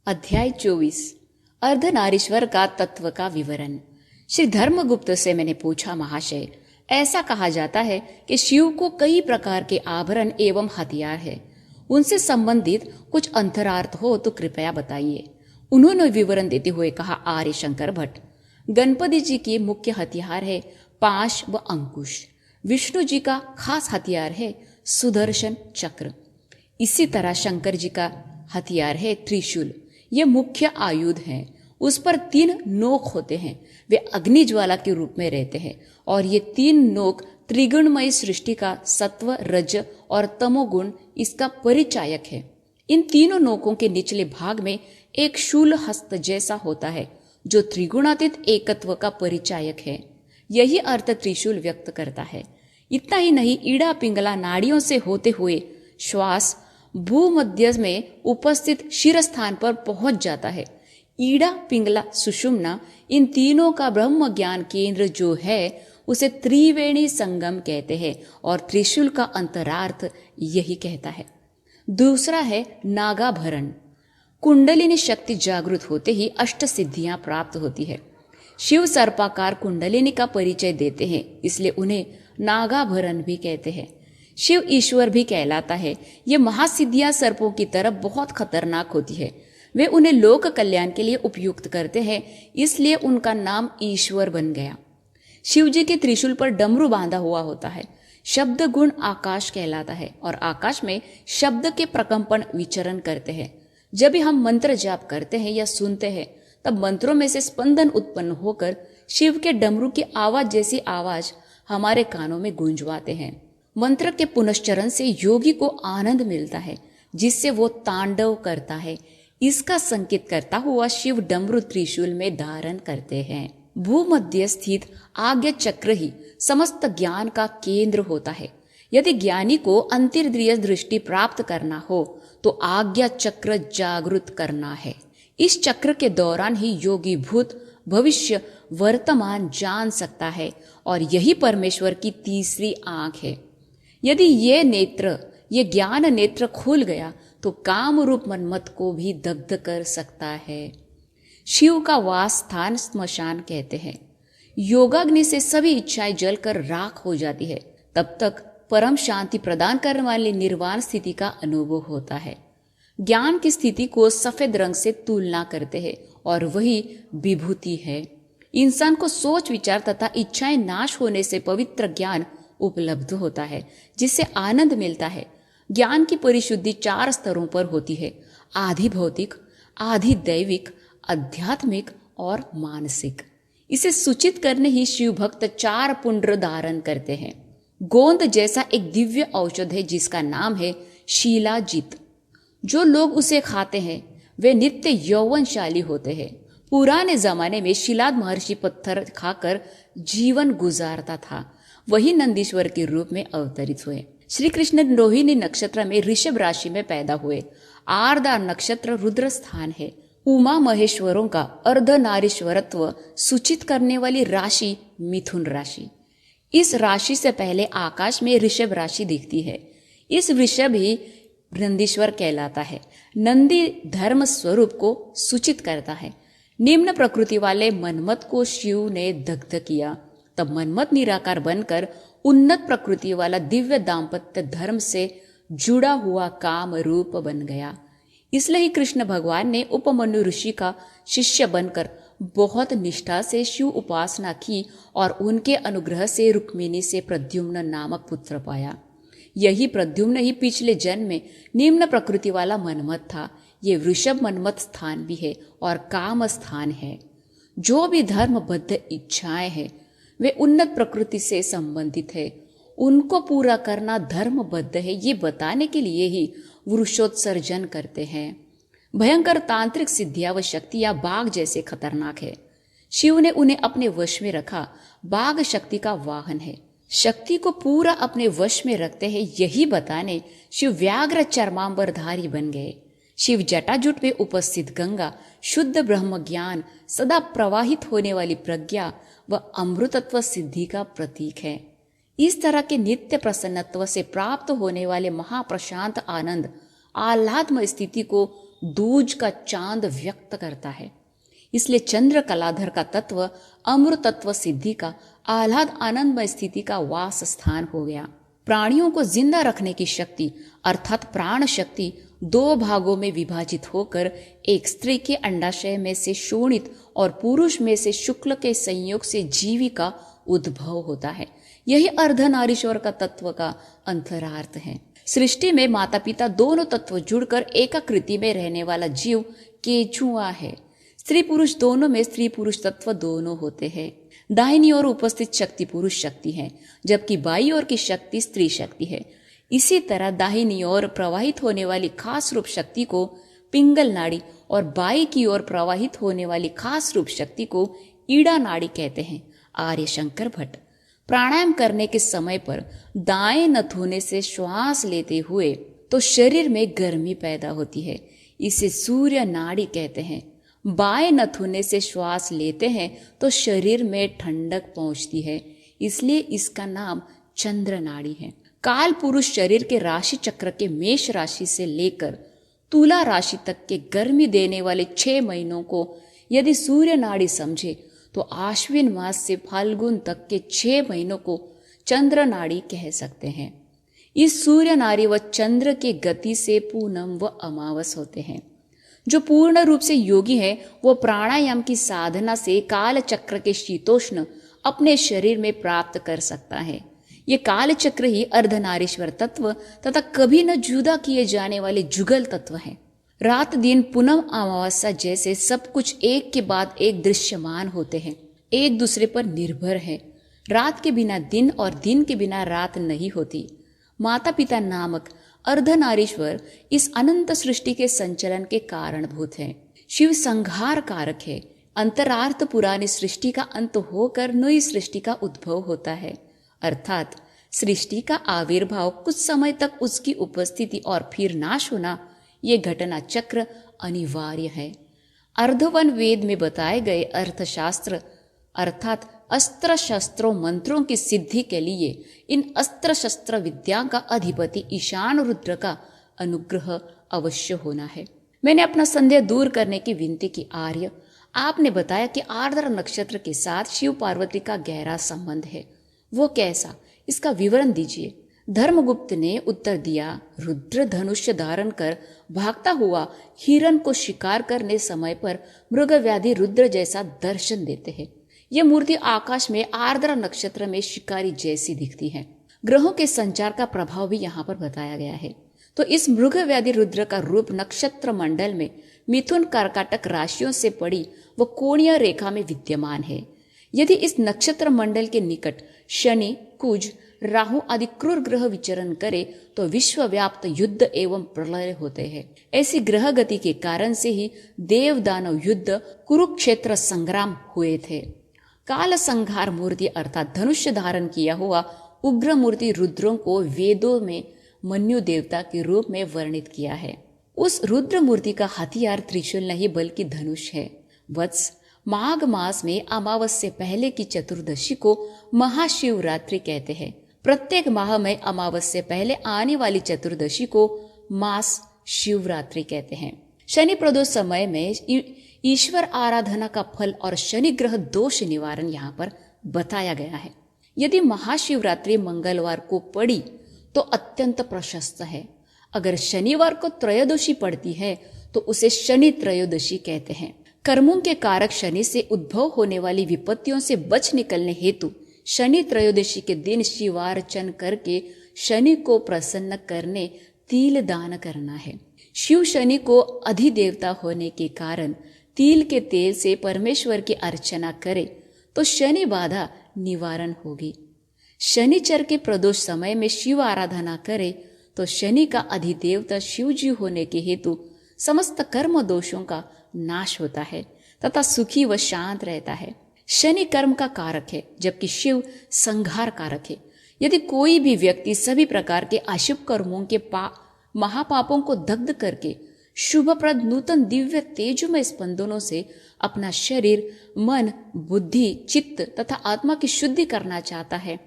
अध्याय 24 अर्धनारीश्वर का तत्व का विवरण। श्री धर्मगुप्त से मैंने पूछा, महाशय, ऐसा कहा जाता है कि शिव को कई प्रकार के आभरण एवं हथियार है, उनसे संबंधित कुछ अंतरार्थ हो तो कृपया बताइए। उन्होंने विवरण देते हुए कहा, आर्य शंकर भट्ट, गणपति जी के मुख्य हथियार है पाश व अंकुश। विष्णु जी का खास हथियार है सुदर्शन चक्र। इसी तरह शंकर जी का हथियार है त्रिशूल। ये मुख्य आयुध हैं। उस पर 3 नोक होते हैं। वे अग्नि ज्वाला के रूप में रहते हैं और ये 3 नोक त्रिगुणमय सृष्टि का सत्व, रज और तमोगुण इसका परिचायक है। इन तीनों नोकों के निचले भाग में एक शूल हस्त जैसा होता है जो त्रिगुणातीत एकत्व का परिचायक है। यही अर्थ त्रिशूल व्यक्त करता है। इतना ही नहीं, ईड़ा पिंगला नाड़ियों से होते हुए श्वास भूमध्य में उपस्थित शिरस्थान पर पहुंच जाता है। ईड़ा पिंगला सुषुम्ना, इन तीनों का ब्रह्म ज्ञान केंद्र जो है उसे त्रिवेणी संगम कहते हैं और त्रिशूल का अंतरार्थ यही कहता है। दूसरा है नागाभरण। कुंडलिनी शक्ति जागृत होते ही अष्ट सिद्धियां प्राप्त होती है। शिव सर्पाकार कुंडलिनी का परिचय देते हैं, इसलिए उन्हें नागाभरण भी कहते हैं। शिव ईश्वर भी कहलाता है। ये महासिद्धियां सर्पों की तरह बहुत खतरनाक होती है। वे उन्हें लोक कल्याण के लिए उपयुक्त करते हैं, इसलिए उनका नाम ईश्वर बन गया। शिव जी के त्रिशूल पर डमरू बांधा हुआ होता है। शब्द गुण आकाश कहलाता है और आकाश में शब्द के प्रकंपन विचरण करते हैं। जब भी हम मंत्र जाप करते हैं या सुनते हैं तब मंत्रों में से स्पंदन उत्पन्न होकर शिव के डमरू की आवाज जैसी आवाज हमारे कानों में गूंजवाते हैं। मंत्र के पुनश्चरण से योगी को आनंद मिलता है, जिससे वो तांडव करता है। इसका संकेत करता हुआ शिव डमरू त्रिशूल में धारण करते हैं। भूमध्य स्थित आज्ञा चक्र ही समस्त ज्ञान का केंद्र होता है। यदि ज्ञानी को अंतर्द्रिय दृष्टि प्राप्त करना हो तो आज्ञा चक्र जागृत करना है। इस चक्र के दौरान ही योगी भूत, भविष्य, वर्तमान जान सकता है और यही परमेश्वर की तीसरी आंख है। यदि ये ज्ञान नेत्र खुल गया तो काम रूप मनमत को भी दग्ध कर सकता है। शिव का वास स्थान स्मशान कहते हैं। योगाग्नि से सभी इच्छाएं जलकर राख हो जाती है। तब तक परम शांति प्रदान करने वाली निर्वाण स्थिति का अनुभव होता है। ज्ञान की स्थिति को सफेद रंग से तुलना करते हैं और वही विभूति है। इंसान को सोच विचार तथा इच्छाएं नाश होने से पवित्र ज्ञान उपलब्ध होता है, जिससे आनंद मिलता है। ज्ञान की परिशुद्धि 4 स्तरों पर होती है: आधि भौतिक, आधि दैविक, आध्यात्मिक और मानसिक। इसे सूचित करने ही शिव भक्त 4 पुंड्र धारण करते हैं। गोंद जैसा एक दिव्य औषध है जिसका नाम है शीलाजीत। जो लोग उसे खाते हैं वे नित्य यौवनशाली होते हैं। पुराने जमाने में शिलाद महर्षि पत्थर खाकर जीवन गुजारता था। वही नंदीश्वर के रूप में अवतरित हुए। श्री कृष्ण रोहिणी नक्षत्र में ऋषभ राशि में पैदा हुए। आर्द्रा नक्षत्र रुद्र स्थान है। उमा महेश्वरों का अर्धनारीश्वरत्व सूचित करने वाली राशि मिथुन राशि। इस राशि से पहले आकाश में ऋषभ राशि दिखती है। इस ऋषभ ही नंदीश्वर कहलाता है। नंदी धर्म स्वरूप को सूचित करता है। निम्न प्रकृति वाले मनमत को शिव ने दग्ध किया। तब मनमत निराकार बनकर उन्नत प्रकृति वाला दिव्य दाम्पत्य धर्म से जुड़ा हुआ काम रूप बन गया। इसलिए ही कृष्ण भगवान ने उपमन्यु ऋषि का शिष्य बनकर बहुत निष्ठा से शिव उपासना की और उनके अनुग्रह से रुक्मिणी से प्रद्युम्न नामक पुत्र पाया। यही प्रद्युम्न ही पिछले जन्म में निम्न प्रकृति वाला मनमत था। ये वृषभ मनमत स्थान भी है और काम स्थान है। जो भी धर्मबद्ध इच्छाएं हैं वे उन्नत प्रकृति से संबंधित है। उनको पूरा करना धर्मबद्ध है, ये बताने के लिए ही वृषोत्सर्जन करते हैं। भयंकर तांत्रिक सिद्धियां व शक्तियां बाघ जैसे खतरनाक है। शिव ने उन्हें अपने वश में रखा। बाघ शक्ति का वाहन है। शक्ति को पूरा अपने वश में रखते हैं, यही बताने शिव व्याघ्र चर्मांबरधारी बन गए। शिव जटाजुट में उपस्थित गंगा, शुद्ध ब्रह्म ज्ञान, सदा प्रवाहित होने वाली प्रज्ञा व अमृतत्व सिद्धि का प्रतीक है। इस तरह के नित्य प्रसन्नत्व से प्राप्त होने वाले महाप्रशांत आनंद आह्लादमय स्थिति को दूज का चांद व्यक्त करता है। इसलिए चंद्र कलाधर का तत्व अमृत तत्व सिद्धि का आह्लाद आनंदमय स्थिति का वास स्थान हो गया। प्राणियों को जिंदा रखने की शक्ति अर्थात प्राण शक्ति दो भागों में विभाजित होकर एक स्त्री के अंडाशय में से शोणित और पुरुष में से शुक्ल के संयोग से जीवी का उद्भव होता है। यही अर्धनारीश्वर का तत्व का अंतरार्थ है। सृष्टि में माता पिता दोनों तत्व जुड़कर एकाकृति में रहने वाला जीव केचुआ है। स्त्री पुरुष दोनों में स्त्री पुरुष तत्व दोनों होते हैं। दाहिनी ओर उपस्थित शक्ति पुरुष शक्ति है, जबकि बाई ओर की शक्ति स्त्री शक्ति है। इसी तरह दाहिनी ओर प्रवाहित होने वाली खास रूप शक्ति को पिंगल नाड़ी और बाई की ओर प्रवाहित होने वाली खास रूप शक्ति को ईड़ा नाड़ी कहते हैं। आर्य शंकर भट्ट। प्राणायाम करने के समय पर दाएं नथुने से श्वास लेते हुए तो शरीर में गर्मी पैदा होती है, इसे सूर्य नाड़ी कहते हैं। बाएं नथुने से श्वास लेते हैं तो शरीर में ठंडक पहुंचती है, इसलिए इसका नाम चंद्र नाड़ी है। काल पुरुष शरीर के राशि चक्र के मेष राशि से लेकर तुला राशि तक के गर्मी देने वाले 6 महीनों को यदि सूर्य नाड़ी समझे तो आश्विन मास से फाल्गुन तक के 6 महीनों को चंद्र नाड़ी कह सकते हैं। इस सूर्य नाड़ी व चंद्र की गति से पूनम व अमावस होते हैं। जो पूर्ण रूप से योगी है वो प्राणायाम की साधना से काल चक्र के शीतोष्ण अपने शरीर में प्राप्त कर सकता है। ये काल चक्र ही अर्धनारीश्वर तत्व तथा कभी न जुदा किए जाने वाले जुगल तत्व है। रात दिन पूनम अमावस्या जैसे सब कुछ एक के बाद एक दृश्यमान होते हैं, एक दूसरे पर निर्भर है। रात के बिना दिन और दिन के बिना रात नहीं होती। माता पिता नामक अर्धनारीश्वर इस अनंत सृष्टि के संचलन के कारणभूत है। शिव संहार कारक है। अंतरार्थ पुरानी सृष्टि का अंत होकर नई सृष्टि का उद्भव होता है, अर्थात सृष्टि का आविर्भाव, कुछ समय तक उसकी उपस्थिति और फिर नाश होना, ये घटना चक्र अनिवार्य है। अर्धवन वेद में बताए गए अर्थशास्त्र अर्थात अस्त्र शस्त्रों मंत्रों की सिद्धि के लिए इन अस्त्र शस्त्र विद्या का अधिपति ईशान रुद्र का अनुग्रह अवश्य होना है। मैंने अपना संदेह दूर करने की विनती की। आर्य, आपने बताया कि आर्द्र नक्षत्र के साथ शिव पार्वती का गहरा संबंध है, वो कैसा, इसका विवरण दीजिए। धर्मगुप्त ने उत्तर दिया, रुद्र धनुष्य धारण कर भागता हुआ हिरण को शिकार करने समय पर मृगव्याधि रुद्र जैसा दर्शन देते हैं। यह मूर्ति आकाश में आर्द्र नक्षत्र में शिकारी जैसी दिखती है। ग्रहों के संचार का प्रभाव भी यहाँ पर बताया गया है। तो इस मृगव्याधि रुद्र का रूप नक्षत्र मंडल में मिथुन कर्काटक राशियों से पड़ी व कोणीय रेखा में विद्यमान है। यदि इस नक्षत्र मंडल के निकट शनि, कुज, राहु आदि क्रूर ग्रह विचरण करे तो विश्वव्याप्त युद्ध एवं प्रलय होते हैं। ऐसी ग्रह गति के कारण से ही देव दानव युद्ध कुरुक्षेत्र संग्राम हुए थे। काल संहार मूर्ति अर्थात धनुष्य धारण किया हुआ उग्र मूर्ति रुद्रों को वेदों में मन्यु देवता के रूप में वर्णित किया है। उस रुद्र मूर्ति का हथियार त्रिशूल नहीं बल्कि धनुष है। वत्स, माघ मास में अमावस्या से पहले की चतुर्दशी को महाशिवरात्रि कहते हैं। प्रत्येक माह में अमावस्या से पहले आने वाली चतुर्दशी को मास शिवरात्रि कहते हैं। शनि प्रदोष समय में ईश्वर आराधना का फल और शनि ग्रह दोष निवारण यहाँ पर बताया गया है। यदि महाशिवरात्रि मंगलवार को पड़ी तो अत्यंत प्रशस्त है। अगर शनिवार को त्रयोदशी पड़ती है तो उसे शनि त्रयोदशी कहते हैं। कर्मों के कारक शनि से उद्भव होने वाली विपत्तियों से बच निकलने हेतु शनि त्रयोदशी के दिन शिवार्चन करके शनि को प्रसन्न करने तिल दान करना है। शिव शनि को अधिदेवता होने के कारण तिल के तेल से परमेश्वर की अर्चना करे तो शनि बाधा निवारण होगी। शनिचर के प्रदोष समय में शिव आराधना करे तो शनि का अधिदेवता शिव जी होने के हेतु समस्त कर्म दोषों का नाश होता है तथा सुखी व शांत रहता है। शनि कर्म का कारक है जबकि शिव संहार कारक है। यदि कोई भी व्यक्ति सभी प्रकार के अशुभ कर्मों के महापापों को दग्ध करके शुभप्रद नूतन दिव्य तेजमय स्पंदनों से अपना शरीर, मन, बुद्धि, चित्त तथा आत्मा की शुद्धि करना चाहता है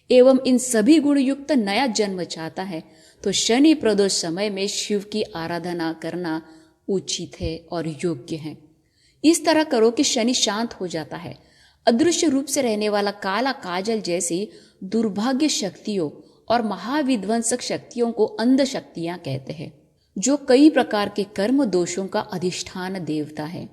एवं इन सभी गुण युक्त नया जन्म चाहता है तो शनि प्रदोष समय में शिव की आराधना करना उचित है और योग्य है। इस तरह करो कि शनि शांत हो जाता है। अदृश्य रूप से रहने वाला काला काजल जैसी दुर्भाग्य शक्तियों और महाविध्वंसक शक्तियों को अंध शक्तियां कहते हैं, जो कई प्रकार के कर्म दोषों का अधिष्ठान देवता है।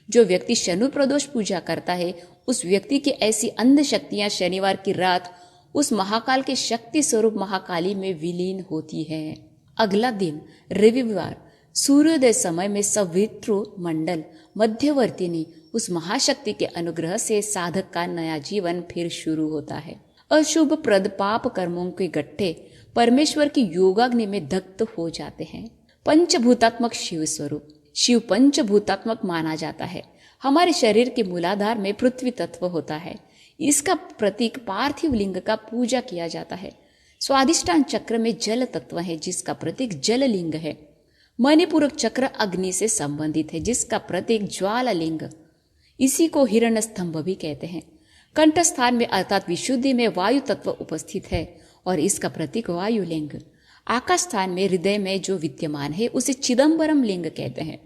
जो व्यक्ति शनि प्रदोष पूजा करता है, उस व्यक्ति की ऐसी अंध शक्तियां शनिवार की रात उस महाकाल के शक्ति स्वरूप महाकाली में विलीन होती है। अगला दिन रविवार सूर्योदय समय में सवितृ मंडल मध्यवर्तिनी उस महाशक्ति के अनुग्रह से साधक का नया जीवन फिर शुरू होता है। अशुभ प्रद पाप कर्मों के गट्ठे परमेश्वर की योगाग्नि में दग्ध हो जाते हैं। पंचभूतात्मक शिव स्वरूप, शिव पंचभूतात्मक माना जाता है। हमारे शरीर के मूलाधार में पृथ्वी तत्व होता है। इसका प्रतीक पार्थिव लिंग का पूजा किया जाता है। स्वादिष्टान चक्र में जल तत्व है, जिसका प्रतीक जल लिंग है। मणिपूरक चक्र अग्नि से संबंधित है, जिसका प्रतीक ज्वाला लिंग, इसी को हिरण्य स्तंभ भी कहते हैं। कंठ स्थान में अर्थात विशुद्धि में वायु तत्व उपस्थित है और इसका प्रतीक वायु लिंग। आकाश स्थान में हृदय में जो विद्यमान है उसे चिदंबरम लिंग कहते हैं।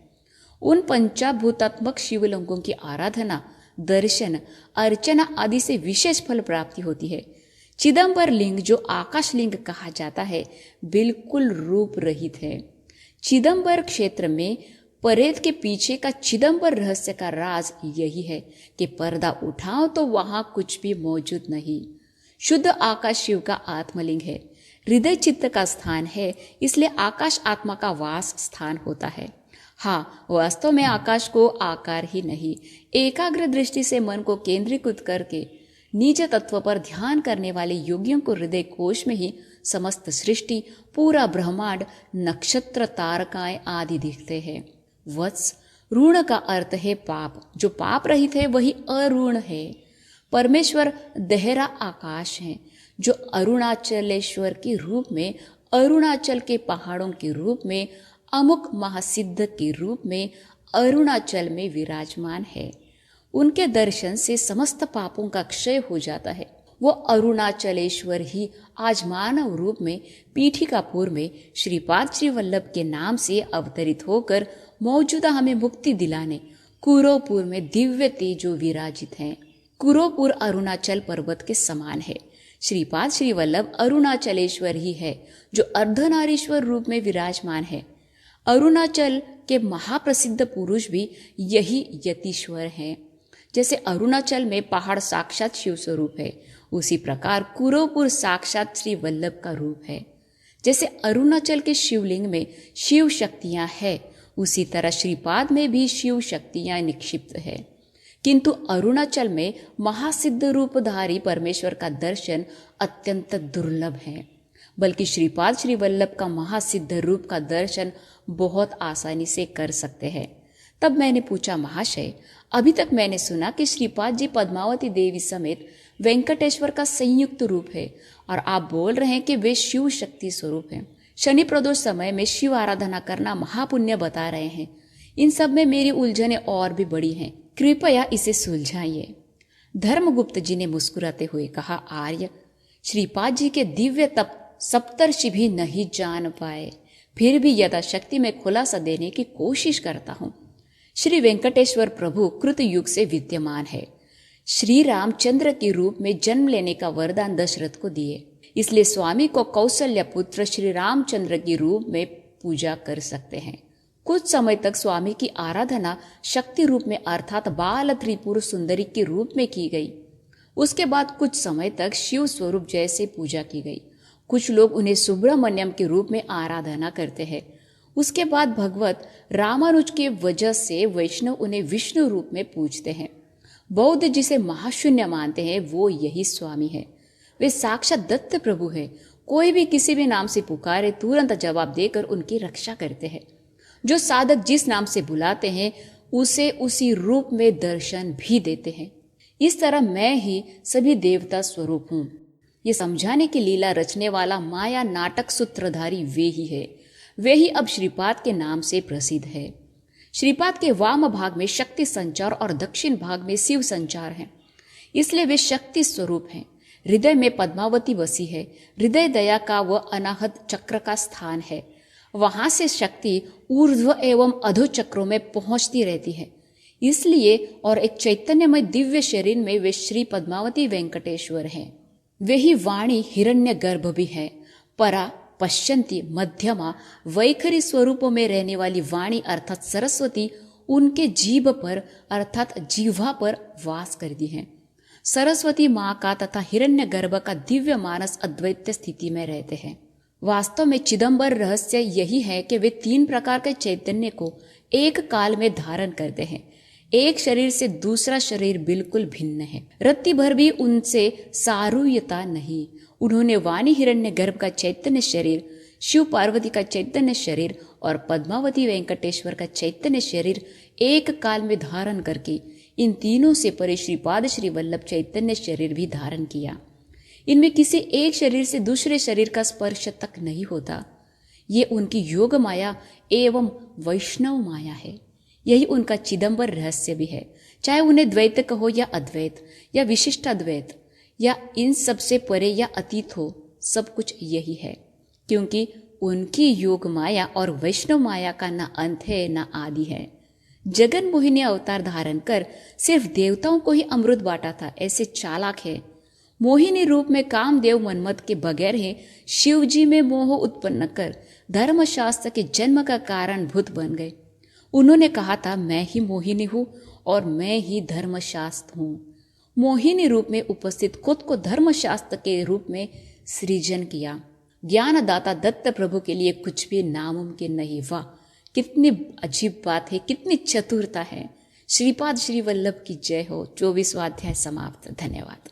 उन पंचाभूतात्मक शिवलिंगों की आराधना, दर्शन, अर्चना आदि से विशेष फल प्राप्ति होती है। चिदंबर लिंग, जो आकाश लिंग कहा जाता है, बिल्कुल रूप रहित है। चिदंबर क्षेत्र में परेत के पीछे का चिदंबर रहस्य का राज यही है कि पर्दा उठाओ तो वहां कुछ भी मौजूद नहीं। शुद्ध आकाश शिव का आत्मलिंग है। हृदय चित्त का स्थान है, इसलिए आकाश आत्मा का वास स्थान होता है। हाँ, वास्तव में आकाश को आकार ही नहीं, एकाग्र दृष्टि से मन को केंद्रीकृत करके निज तत्व पर ध्यान करने वाले योगियों को हृदय कोश में ही समस्त सृष्टि, पूरा ब्रह्मांड, नक्षत्र, तारकाएं आदि दिखते हैं। वत्स, ऋण का अर्थ है पाप। जो पाप रहित है वही अऋण है। परमेश्वर दहरा आकाश है, जो अरुणाचलेश्वर के रूप में, अरुणाचल के पहाड़ों के रूप में, अमुक महासिद्ध के रूप में अरुणाचल में विराजमान है। उनके दर्शन से समस्त पापों का क्षय हो जाता है। वो अरुणाचलेश्वर ही आज मानव रूप में पीठिकापुर में श्रीपाद श्री वल्लभ के नाम से अवतरित होकर मौजूदा हमें मुक्ति दिलाने कुरोपुर में दिव्य तेजो विराजित हैं। कुरोपुर अरुणाचल पर्वत के समान है। श्रीपाद श्री वल्लभ अरुणाचलेश्वर ही है, जो अर्धनारीश्वर रूप में विराजमान है। अरुणाचल के महाप्रसिद्ध पुरुष भी यही यतीश्वर हैं। जैसे अरुणाचल में पहाड़ साक्षात शिव स्वरूप है, उसी प्रकार कुरोपुर साक्षात श्री वल्लभ का रूप है। जैसे अरुणाचल के शिवलिंग में शिव शक्तियां हैं, उसी तरह श्रीपाद में भी शिव शक्तियां निक्षिप्त है। किंतु अरुणाचल में महासिद्ध रूपधारी परमेश्वर का दर्शन अत्यंत दुर्लभ है, बल्कि श्रीपाद श्री वल्लभ का महासिद्ध रूप का दर्शन बहुत आसानी से कर सकते हैं। तब मैंने पूछा, महाशय, अभी तक मैंने सुना कि श्रीपाद जी पद्मावती देवी समेत वेंकटेश्वर का संयुक्त रूप है, और आप बोल रहे हैं कि वे शिव शक्ति स्वरूप हैं। शनि प्रदोष समय में शिव आराधना करना महापुण्य बता रहे हैं। इन सब में मेरी उलझनें और भी बड़ी हैं, कृपया इसे सुलझाइए। धर्मगुप्त जी ने मुस्कुराते हुए कहा, आर्य, श्रीपाद जी के दिव्य तप सप्तर्षि भी नहीं जान पाए, फिर भी यथाशक्ति में खुलासा देने की कोशिश करता हूँ। श्री वेंकटेश्वर प्रभु कृत युग से विद्यमान है। श्री रामचंद्र के रूप में जन्म लेने का वरदान दशरथ को दिए, इसलिए स्वामी को कौशल्य पुत्र श्री रामचंद्र के रूप में पूजा कर सकते हैं। कुछ समय तक स्वामी की आराधना शक्ति रूप में अर्थात बाल त्रिपुर सुंदरी के रूप में की गई। उसके बाद कुछ समय तक शिव स्वरूप जैसे पूजा की गई। कुछ लोग उन्हें सुब्रमण्यम के रूप में आराधना करते हैं। उसके बाद भगवत रामानुज के वजह से वैष्णव उन्हें विष्णु रूप में पूजते हैं। बौद्ध जिसे महाशून्य मानते हैं वो यही स्वामी है। वे साक्षात दत्त प्रभु है। कोई भी किसी भी नाम से पुकारे तुरंत जवाब देकर उनकी रक्षा करते हैं। जो साधक जिस नाम से बुलाते हैं उसे उसी रूप में दर्शन भी देते हैं। इस तरह मैं ही सभी देवता स्वरूप हूँ। ये समझाने की लीला रचने वाला माया नाटक सूत्रधारी वे ही है। वे ही अब श्रीपाद के नाम से प्रसिद्ध है। श्रीपाद के वाम भाग में शक्ति संचार और दक्षिण भाग में शिव संचार है, इसलिए वे शक्ति स्वरूप हैं। हृदय में पद्मावती बसी है। हृदय दया का वह अनाहत चक्र का स्थान है। वहां से शक्ति ऊर्ध्व एवं अधो चक्रों में पहुंचती रहती है। इसलिए और एक चैतन्यमय दिव्य शरीर में वे श्री पद्मावती वेंकटेश्वर हैं। वे ही वाणी हिरण्य गर्भ भी है। परा, पश्यंती, मध्यमा, वैखरी स्वरूपों में रहने वाली वाणी अर्थात सरस्वती उनके जीभ पर अर्थात जिह्वा पर वास करती है। सरस्वती माँ का तथा हिरण्य गर्भ का दिव्य मानस अद्वैत स्थिति में रहते हैं। वास्तव में चिदंबर रहस्य यही है कि वे 3 प्रकार के चैतन्य को एक काल में धारण करते हैं। एक शरीर से दूसरा शरीर बिल्कुल भिन्न है। रत्ती भर भी उनसे सारूयता नहीं। उन्होंने वाणी हिरण्य गर्भ का चैतन्य शरीर, शिव पार्वती का चैतन्य शरीर और पद्मावती वेंकटेश्वर का चैतन्य शरीर एक काल में धारण करके इन तीनों से परे श्रीपाद श्री वल्लभ चैतन्य शरीर भी धारण किया। इनमें किसी एक शरीर से दूसरे शरीर का स्पर्श तक नहीं होता। ये उनकी योग माया एवं वैष्णव माया है। यही उनका चिदंबर रहस्य भी है। चाहे उन्हें द्वैत कहो या अद्वैत या विशिष्ट अद्वैत या इन सबसे परे या अतीत हो, सब कुछ यही है। क्योंकि उनकी योग माया और वैष्णव माया का न अंत है न आदि है। जगन मोहिनी अवतार धारण कर सिर्फ देवताओं को ही अमृत बांटा था, ऐसे चालाक है। मोहिनी रूप में कामदेव मनमत के बगैर ही शिव जी में मोह उत्पन्न कर धर्मशास्त्र के जन्म का कारण भूत बन गए। उन्होंने कहा था, मैं ही मोहिनी हूँ और मैं ही धर्मशास्त्र हूँ। मोहिनी रूप में उपस्थित खुद को धर्मशास्त्र के रूप में सृजन किया। ज्ञानदाता दत्त प्रभु के लिए कुछ भी नामुमकिन नहीं। वाह, कितनी अजीब बात है, कितनी चतुरता है। श्रीपाद श्री वल्लभ की जय हो। 24वां अध्याय समाप्त। धन्यवाद।